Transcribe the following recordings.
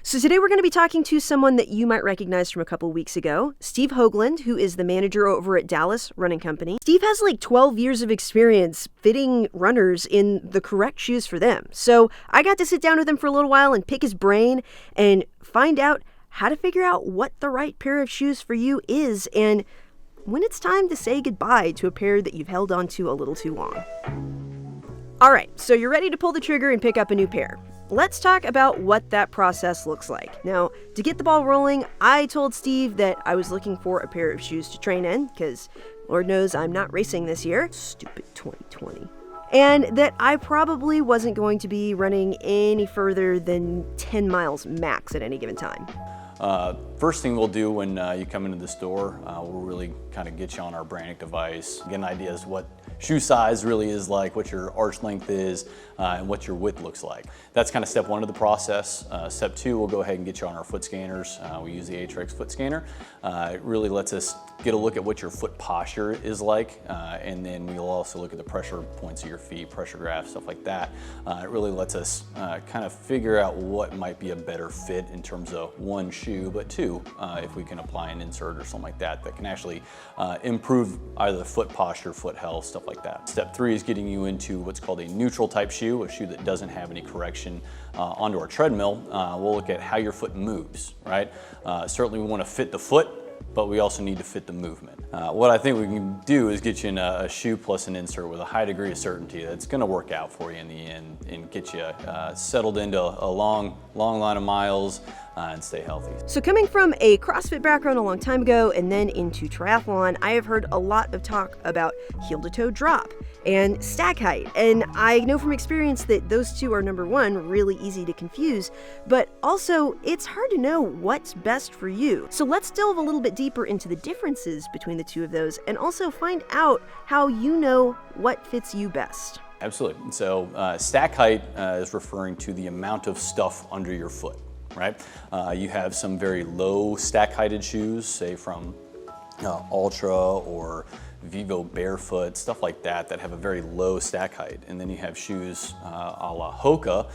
So today we're going to be talking to someone that you might recognize from a couple weeks ago, Steve Hoagland, who is the manager over at Dallas Running Company. Steve has like 12 years of experience fitting runners in the correct shoes for them. So I got to sit down with him for a little while and pick his brain and find out how to figure out what the right pair of shoes for you is and when it's time to say goodbye to a pair that you've held on to a little too long. All right, so you're ready to pull the trigger and pick up a new pair. Let's talk about what that process looks like. Now, to get the ball rolling, I told Steve that I was looking for a pair of shoes to train in, because Lord knows I'm not racing this year. Stupid 2020. And that I probably wasn't going to be running any further than 10 miles max at any given time. First thing we'll do when you come into the store, we'll really kind of get you on our branding device, get an idea as what shoe size really is like, what your arch length is, and what your width looks like. That's kind of step one of the process. Step two, we'll go ahead and get you on our foot scanners. We use the Atrix foot scanner. It really lets us get a look at what your foot posture is like, and then we'll also look at the pressure points of your feet, pressure graphs, stuff like that. It really lets us kind of figure out what might be a better fit in terms of one shoe, but two, if we can apply an insert or something like that, that can actually improve either the foot posture, foot health, stuff like that. Step three is getting you into what's called a neutral type shoe, a shoe that doesn't have any correction onto our treadmill. We'll look at how your foot moves, right? Certainly we want to fit the foot, but we also need to fit the movement. What I think we can do is get you in a shoe plus an insert with a high degree of certainty that's gonna work out for you in the end and get you settled into a long line of miles and stay healthy. So coming from a CrossFit background a long time ago and then into triathlon, I have heard a lot of talk about heel to toe drop and stack height. And I know from experience that those two are, number one, really easy to confuse, but also it's hard to know what's best for you. So let's delve a little bit deeper into the differences between the two of those and also find out how you know what fits you best. Absolutely. So stack height is referring to the amount of stuff under your foot, right? You have some very low stack heighted shoes, say from Ultra or Vivo Barefoot, stuff like that, that have a very low stack height. And then you have shoes a la Hoka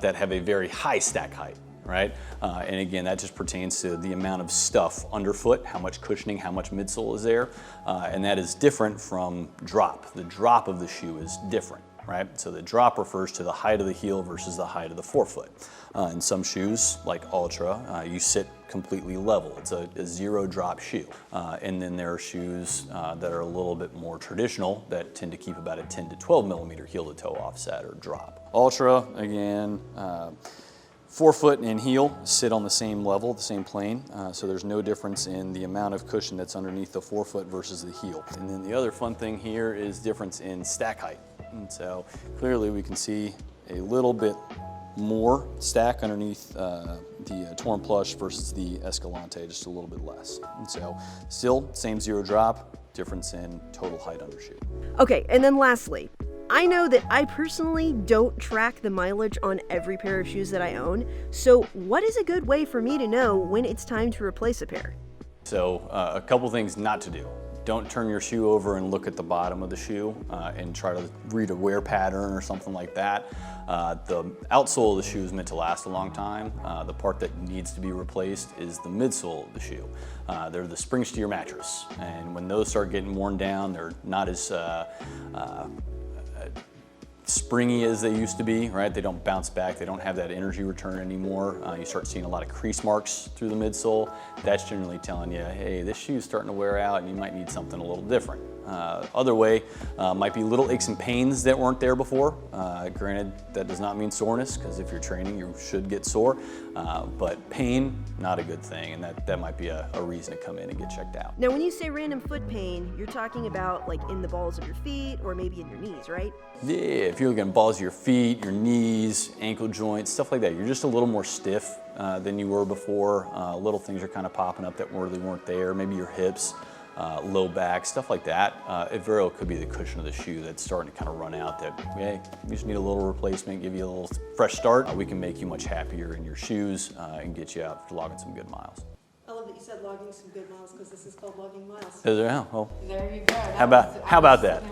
that have a very high stack height, right? And again, that just pertains to the amount of stuff underfoot, how much cushioning, how much midsole is there. And that is different from drop. The drop of the shoe is different, right? So the drop refers to the height of the heel versus the height of the forefoot. In some shoes, like Ultra, you sit completely level. It's a zero drop shoe. And then there are shoes that are a little bit more traditional that tend to keep about a 10 to 12 millimeter heel to toe offset or drop. Ultra, again, forefoot and heel sit on the same level, the same plane, so there's no difference in the amount of cushion that's underneath the forefoot versus the heel. And then the other fun thing here is difference in stack height. And so clearly we can see a little bit more stack underneath the Torn Plush versus the Escalante, just a little bit less. And so still same zero drop, difference in total height undershoe. Okay, and then lastly, I know that I personally don't track the mileage on every pair of shoes that I own, so what is a good way for me to know when it's time to replace a pair? So a couple things not to do. Don't turn your shoe over and look at the bottom of the shoe and try to read a wear pattern or something like that. The outsole of the shoe is meant to last a long time. The part that needs to be replaced is the midsole of the shoe. They're the springs to your mattress, and when those start getting worn down, they're not as springy as they used to be, right? They don't bounce back, they don't have that energy return anymore. You start seeing a lot of crease marks through the midsole. That's generally telling you, hey, this shoe's starting to wear out and you might need something a little different. Other way might be little aches and pains that weren't there before. Granted, that does not mean soreness, because if you're training, you should get sore. But pain, not a good thing, and that might be a reason to come in and get checked out. Now, when you say random foot pain, you're talking about like in the balls of your feet or maybe in your knees, right? Yeah, if you're looking at balls of your feet, your knees, ankle joints, stuff like that, you're just a little more stiff than you were before. Little things are kind of popping up that really weren't there. Maybe your hips, low back, stuff like that. It very well could be the cushion of the shoe that's starting to kind of run out, that, hey, you just need a little replacement, give you a little fresh start. We can make you much happier in your shoes and get you out for logging some good miles. I love that you said logging some good miles, because this is called logging miles. Is there? Oh, well, There you go. how about that?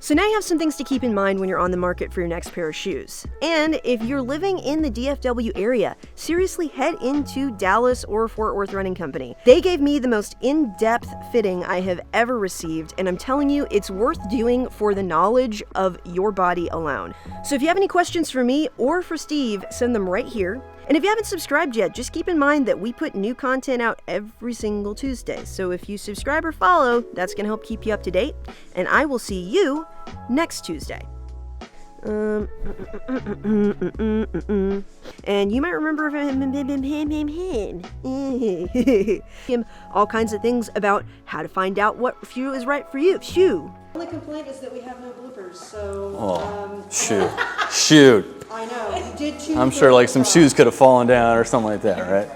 So now you have some things to keep in mind when you're on the market for your next pair of shoes. And if you're living in the DFW area, seriously head into Dallas or Fort Worth Running Company. They gave me the most in-depth fitting I have ever received, and I'm telling you, it's worth doing for the knowledge of your body alone. So if you have any questions for me or for Steve, send them right here. And if you haven't subscribed yet, just keep in mind that we put new content out every single Tuesday. So if you subscribe or follow, that's going to help keep you up to date. And I will see you next Tuesday. And you might remember him all kinds of things about how to find out what shoe is right for you. Shoe. The only complaint is that we have no bloopers, so. Shoot. I know, you did choose. I'm sure like some shoes could have fallen down or something like that, right?